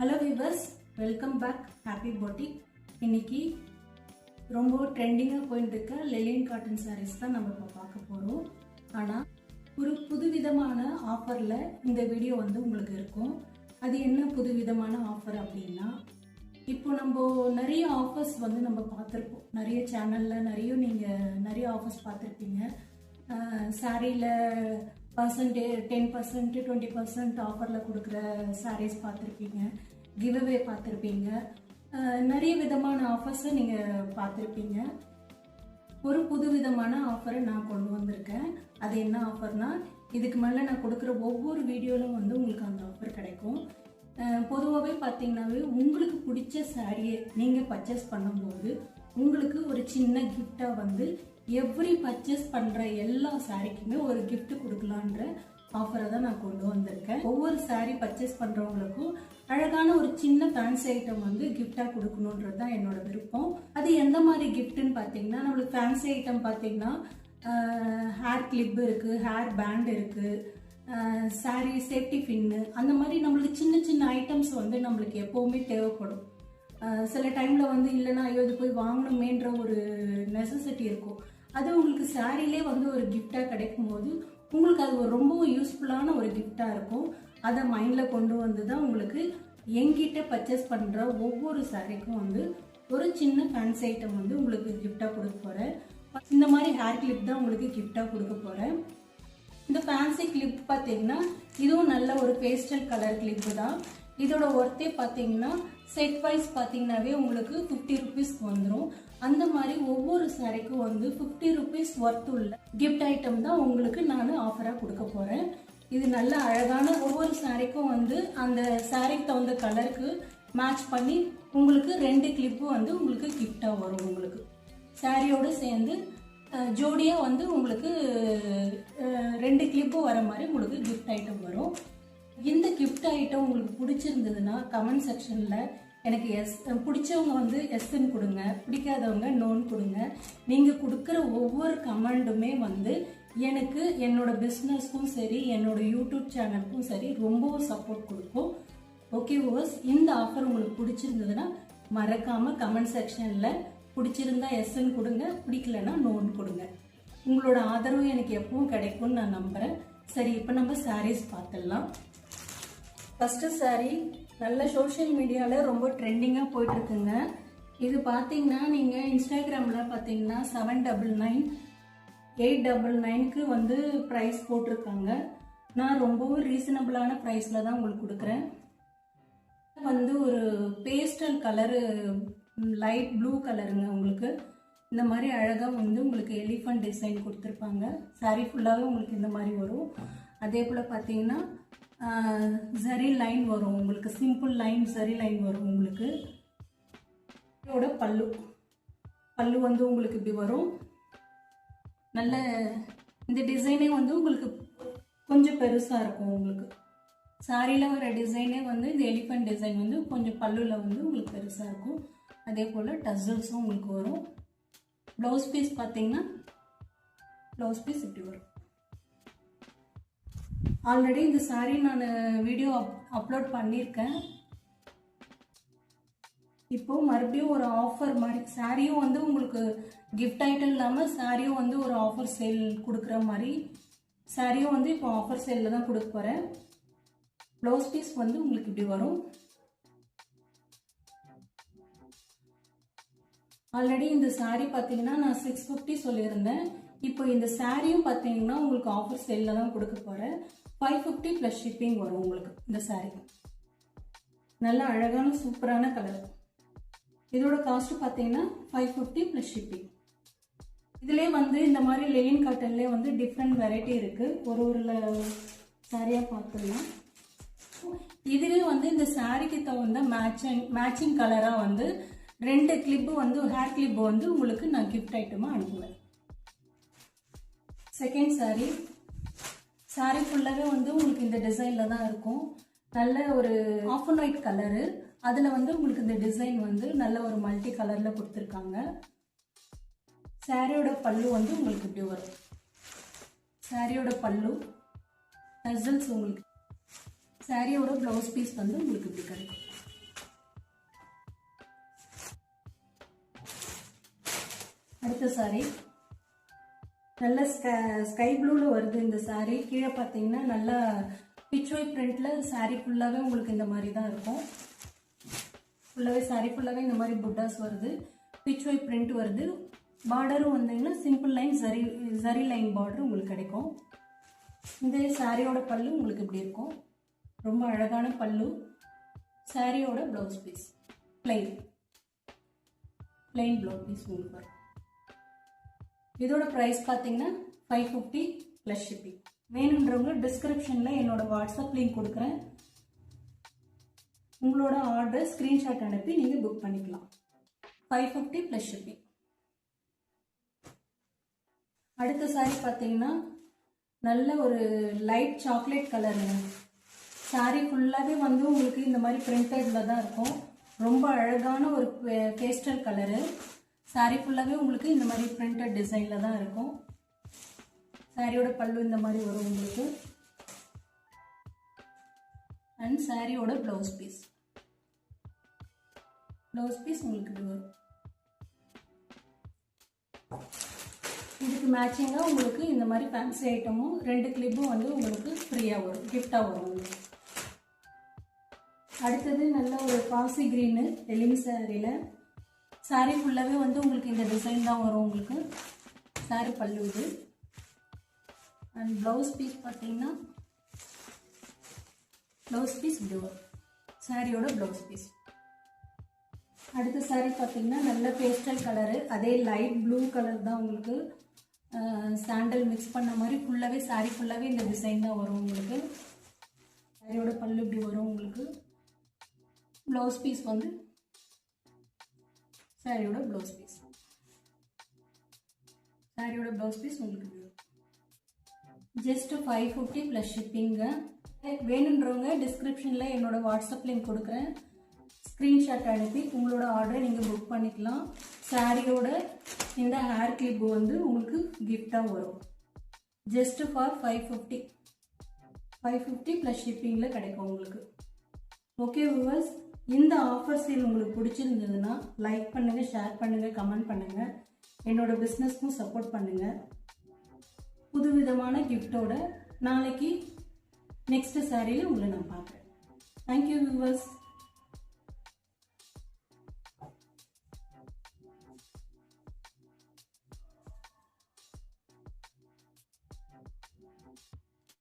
Hello viewers, welcome back happy boutique. இன்னைக்கு ரொம்ப ட்ரெண்டிங்காக போயிட்டு இருக்க லெலின் காட்டன் சாரீஸ் தான் நம்ம இப்போ பார்க்க போகிறோம். ஆனால் ஒரு புதுவிதமான ஆஃபரில் இந்த வீடியோ வந்து உங்களுக்கு இருக்கும். அது என்ன புதுவிதமான ஆஃபர் அப்படின்னா, இப்போ நம்ம நிறைய ஆஃபர்ஸ் வந்து நம்ம பார்த்துருப்போம். நிறைய சேனலில் நிறைய ஆஃபர்ஸ் பார்த்துருப்பீங்க. சாரியில் பர்சன்டேஜ் 10% 20% ஆஃபரில் கொடுக்குற சாரீஸ் பார்த்துருப்பீங்க. கிவ்அவே பார்த்துருப்பீங்க. நிறைய விதமான ஆஃபர்ஸை நீங்கள் பார்த்துருப்பீங்க. ஒரு புது விதமான ஆஃபரை நான் கொண்டு வந்திருக்கேன். அது என்ன ஆஃபர்னா, இதுக்கு மேலே நான் கொடுக்குற ஒவ்வொரு வீடியோவிலும் வந்து உங்களுக்கு அந்த ஆஃபர் கிடைக்கும். பொதுவாகவே பார்த்தீங்கன்னாவே உங்களுக்கு பிடிச்ச சாரியை நீங்கள் பர்ச்சேஸ் பண்ணும்போது உங்களுக்கு ஒரு சின்ன கிஃப்டாக வந்து எவ்ரி பர்ச்சேஸ் பண்ணுற எல்லா சாரிக்குமே ஒரு கிஃப்ட் கொடுக்கலான்ற ஆஃபரை தான் நான் கொண்டு வந்திருக்கேன். ஒவ்வொரு சாரீ பர்ச்சேஸ் பண்ணுறவங்களுக்கும் அழகான ஒரு சின்ன ஃபேன்சி ஐட்டம் வந்து கிஃப்டாக கொடுக்கணுன்றது தான் என்னோட விருப்பம். அது எந்த மாதிரி கிஃப்ட்டுன்னு பார்த்தீங்கன்னா, நம்மளுக்கு ஃபேன்சி ஐட்டம் பார்த்தீங்கன்னா ஹேர் கிளிப் இருக்குது, ஹேர் பேண்ட் இருக்குது, சாரீ சேஃப்டி பின்னு, அந்த மாதிரி நம்மளுக்கு சின்ன சின்ன ஐட்டம்ஸ் வந்து நம்மளுக்கு எப்போவுமே தேவைப்படும். சில டைமில் வந்து இல்லைன்னா ஐயோ இது போய் வாங்கணுமேன்ற ஒரு நெசசிட்டி இருக்கும். அது உங்களுக்கு சாரிலே வந்து ஒரு கிஃப்டாக கிடைக்கும் போது உங்களுக்கு அது ஒரு ரொம்ப யூஸ்ஃபுல்லான ஒரு கிஃப்டாக இருக்கும். அதை மைண்டில் கொண்டு வந்து தான் உங்களுக்கு எங்கிட்ட பர்ச்சேஸ் பண்ணுற ஒவ்வொரு சாரிக்கும் வந்து ஒரு சின்ன ஃபேன்சி ஐட்டம் வந்து உங்களுக்கு கிஃப்டாக கொடுக்க போகிறேன். இந்த மாதிரி ஹேர் கிளிப் தான் உங்களுக்கு கிஃப்டாக கொடுக்க போகிறேன். இந்த ஃபேன்சி கிளிப் பார்த்தீங்கன்னா இதுவும் நல்ல ஒரு பேஸ்டல் கலர் கிளிப்பு தான். இதோட ஒர்த்தே பார்த்தீங்கன்னா செட் வைஸ் பார்த்தீங்கன்னாவே உங்களுக்கு 50 ருபீஸ்க்கு வந்துடும். அந்த மாதிரி ஒவ்வொரு சாரிக்கும் வந்து 50 ருபீஸ் ஒர்த் உள்ள கிஃப்ட் ஐட்டம் தான் உங்களுக்கு நான் ஆஃபராக கொடுக்க போகிறேன். இது நல்ல அழகான ஒவ்வொரு சாரிக்கும் வந்து அந்த சாரிக்கு தகுந்த கலருக்கு மேட்ச் பண்ணி உங்களுக்கு 2 கிளிப்பு வந்து உங்களுக்கு கிஃப்டாக வரும். உங்களுக்கு சாரியோடு சேர்ந்து ஜோடியாக வந்து உங்களுக்கு 2 கிளிப்பு வர மாதிரி உங்களுக்கு கிஃப்ட் ஐட்டம் வரும். இந்த கிஃப்ட் ஐட்டம் உங்களுக்கு பிடிச்சிருந்ததுன்னா கமெண்ட் செக்ஷனில் எனக்கு பிடிச்சவங்க வந்து எஸ்ன்னு கொடுங்க, பிடிக்காதவங்க நோன்னு கொடுங்க. நீங்கள் கொடுக்குற ஒவ்வொரு கமெண்ட்டுமே வந்து எனக்கு என்னோட பிஸ்னஸ்க்கும் சரி என்னோட யூடியூப் சேனலுக்கும் சரி ரொம்பவும் சப்போர்ட் கொடுக்கும். ஓகே வியூவர்ஸ், இந்த ஆஃபர் உங்களுக்கு பிடிச்சிருந்ததுன்னா மறக்காமல் கமெண்ட் செக்ஷனில் பிடிச்சிருந்தா எஸ்ன்னு கொடுங்க, பிடிக்கலன்னா நோன்னு கொடுங்க. உங்களோட ஆதரவு எனக்கு எப்பவும் கிடைக்கும்னு நான் நம்புகிறேன். சரி, இப்போ நம்ம சாரீஸ் பார்த்துடலாம். ஃபஸ்ட்டு சாரீ நல்ல சோஷியல் மீடியாவில் ரொம்ப ட்ரெண்டிங்காக போயிட்டுருக்குங்க. இது பார்த்தீங்கன்னா நீங்கள் இன்ஸ்டாகிராமில் பார்த்தீங்கன்னா 799 899க்கு வந்து ப்ரைஸ் போட்டிருக்காங்க. நான் ரொம்பவும் ரீசனபிளான ப்ரைஸில் தான் உங்களுக்கு கொடுக்குறேன். வந்து ஒரு பேஸ்டல் கலரு, லைட் ப்ளூ கலருங்க. உங்களுக்கு இந்த மாதிரி அழகாக வந்து உங்களுக்கு எலிஃபண்ட் டிசைன் கொடுத்துருப்பாங்க. சாரீ ஃபுல்லாகவே உங்களுக்கு இந்த மாதிரி வரும். அதே போல் பார்த்தீங்கன்னா ஜரி லைன் வரும். உங்களுக்கு சிம்பிள் லைன் ஜரி லைன் வரும். உங்களுக்கு இதோட பல்லு வந்து உங்களுக்கு இப்படி வரும். நல்ல இந்த டிசைனே வந்து உங்களுக்கு கொஞ்சம் பெருசாக இருக்கும். உங்களுக்கு சாரியில் வர டிசைனே வந்து இந்த எலிஃபண்ட் டிசைன் வந்து கொஞ்சம் பல்லுவில் வந்து உங்களுக்கு பெருசாக இருக்கும். அதே போல் டசல்ஸும் உங்களுக்கு வரும். ப்ளவுஸ் பீஸ் பார்த்தீங்கன்னா ப்ளவுஸ் பீஸ் இப்படி வரும். ஆல்ரெடி இந்த சாரீ நான் வீடியோ அப்லோட் பண்ணியிருக்கேன். இப்போது மறுபடியும் ஒரு ஆஃபர் மாதிரி சாரியும் வந்து உங்களுக்கு கிஃப்ட் ஐட்டம் இல்லாமல் சாரியும் வந்து ஒரு ஆஃபர் சேல் கொடுக்குற மாதிரி சாரியும் வந்து இப்போ ஆஃபர் சேலில் தான் கொடுக்க போகிறேன். ப்ளவுஸ் பீஸ் வந்து உங்களுக்கு இப்படி வரும். ஆல்ரெடி இந்த சாரீ பார்த்தீங்கன்னா நான் 650 சொல்லியிருந்தேன். இப்போ இந்த சாரியும் பார்த்தீங்கன்னா உங்களுக்கு ஆஃபர் சேலில் தான் கொடுக்க போகிறேன். 550 ப்ளஸ் ஷிப்பிங் வரும் உங்களுக்கு. இந்த சாரீ நல்ல அழகான சூப்பரான கலர். இதோட காஸ்ட் பார்த்தீங்கன்னா 550 ப்ளஸ் ஷிப்பிங். இதிலே வந்து இந்த மாதிரி லெனின் காட்டன்லேயே வந்து டிஃப்ரெண்ட் வெரைட்டி இருக்குது. ஒரு சாரியாக பார்த்துடலாம். இதுவே வந்து இந்த சாரிக்கு தகுந்த மேட்சிங் கலராக வந்து 2 கிளிப்பு வந்து ஹேர் கிளிப்பு வந்து உங்களுக்கு நான் கிஃப்ட் ஐட்டமாக அனுப்புவேன். செகண்ட் சாரீ ஃபுல்லாகவே வந்து உங்களுக்கு இந்த டிசைனில் தான் இருக்கும். நல்ல ஒரு ஆஃப் அண்ட் ஒயிட் கலரு. அதில் வந்து உங்களுக்கு இந்த டிசைன் வந்து நல்ல ஒரு மல்டி கலரில் கொடுத்துருக்காங்க. சாரியோட பல்லு வந்து உங்களுக்கு இப்படி வரும். சாரியோட பல்லு டசல்ஸ் உங்களுக்கு. சாரியோட ப்ளவுஸ் பீஸ் வந்து உங்களுக்கு இப்படி கிடைக்கும். saree நல்ல ஸ்கை ப்ளூல வருது இந்த saree. கீழே பார்த்தீங்கன்னா நல்லா பிச்வை பிரிண்ட்ல saree ஃபுல்லாவே உங்களுக்கு இந்த மாதிரி தான் இருக்கும். ஃபுல்லாவே saree ஃபுல்லாவே இந்த மாதிரி புட்டாஸ் வருது, பிச்வை பிரிண்ட் வருது. பார்டரும் வந்தீங்கன்னா simple line zari line border உங்களுக்கு கிடைக்கும். இந்த சாரியோட பல்லு உங்களுக்கு இப்படி இருக்கும். ரொம்ப அழகான பல்லு. சாரியோட blouse piece plain blouse piece உங்களுக்கு வரும். இதோட ப்ரைஸ் பார்த்தீங்கன்னா 550 ப்ளஸ் ஷிப்பிங். வேணுன்றவங்க டிஸ்கிரிப்ஷனில் என்னோட வாட்ஸ்அப் லிங்க் கொடுக்குறேன். உங்களோட ஆர்டர் ஸ்க்ரீன்ஷாட் அனுப்பி நீங்கள் புக் பண்ணிக்கலாம். 550 ப்ளஸ் ஷிப்பிங். அடுத்த சாரி பார்த்தீங்கன்னா நல்ல ஒரு லைட் சாக்லேட் கலருங்க. சாரி ஃபுல்லாகவே வந்து உங்களுக்கு இந்த மாதிரி பிரிண்டடில் தான் இருக்கும். ரொம்ப அழகான ஒரு பேஸ்டல் கலரு. சாரி ஃபுல்லாகவே உங்களுக்கு இந்த மாதிரி பிரிண்டட் டிசைனில் தான் இருக்கும். சாரியோட பல்லு இந்த மாதிரி வரும் உங்களுக்கு. அண்ட் சாரியோட ப்ளவுஸ் பீஸ் உங்களுக்கு இப்படி வரும். இதுக்கு மேட்சிங்காக உங்களுக்கு இந்த மாதிரி ஃபேன்சி ஐட்டமும் 2 கிளிப்பும் வந்து உங்களுக்கு ஃப்ரீயாக வரும், கிஃப்டாக வரும் உங்களுக்கு. அடுத்தது நல்ல ஒரு பாசி க்ரீனு டெலிங் சாரியில். சாரி ஃபுல்லாகவே வந்து உங்களுக்கு இந்த டிசைன் தான் வரும் உங்களுக்கு. சாரி பல்லு இது. அண்ட் ப்ளவுஸ் பீஸ் பார்த்தீங்கன்னா ப்ளவுஸ் பீஸ் இப்படி வரும். சாரியோட ப்ளவுஸ் பீஸ். அடுத்த சாரி பார்த்தீங்கன்னா நல்ல பேஸ்டல் கலரு, அதே லைட் ப்ளூ கலர் தான் உங்களுக்கு. சாண்டல் மிக்ஸ் பண்ண மாதிரி ஃபுல்லாகவே சாரி ஃபுல்லாகவே இந்த டிசைன் தான் வரும் உங்களுக்கு. சாரியோட பல்லு இப்படி வரும் உங்களுக்கு. ப்ளவுஸ் பீஸ் வந்து சாரியோட ப்ளவுஸ் பீஸ் உங்களுக்கு ஜஸ்ட் 550 ப்ளஸ் ஷிப்பிங்க. வேணுன்றவங்க டிஸ்கிரிப்ஷனில் என்னோட வாட்ஸ்அப் லிங்க் கொடுக்குறேன். ஸ்க்ரீன்ஷாட் அனுப்பி உங்களோட ஆர்டரை நீங்கள் புக் பண்ணிக்கலாம். சாரியோட இந்த ஹேர் கிளிப் வந்து உங்களுக்கு கிஃப்டாக வரும். ஜஸ்ட் ஃபார் 550 ப்ளஸ் ஷிப்பிங்கில் கிடைக்கும் உங்களுக்கு. ஓகே வியூவர்ஸ், இந்த ஆஃபர் சேல் உங்களுக்கு பிடிச்சிருந்ததுன்னா லைக் பண்ணுங்கள், ஷேர் பண்ணுங்கள், கமெண்ட் பண்ணுங்கள். என்னோட பிஸ்னஸ்க்கும் சப்போர்ட் பண்ணுங்கள். புதுவிதமான கிஃப்டோட நாளைக்கு நெக்ஸ்ட் சாரியில் உங்களை நான் பார்க்குறேன். Thank you viewers.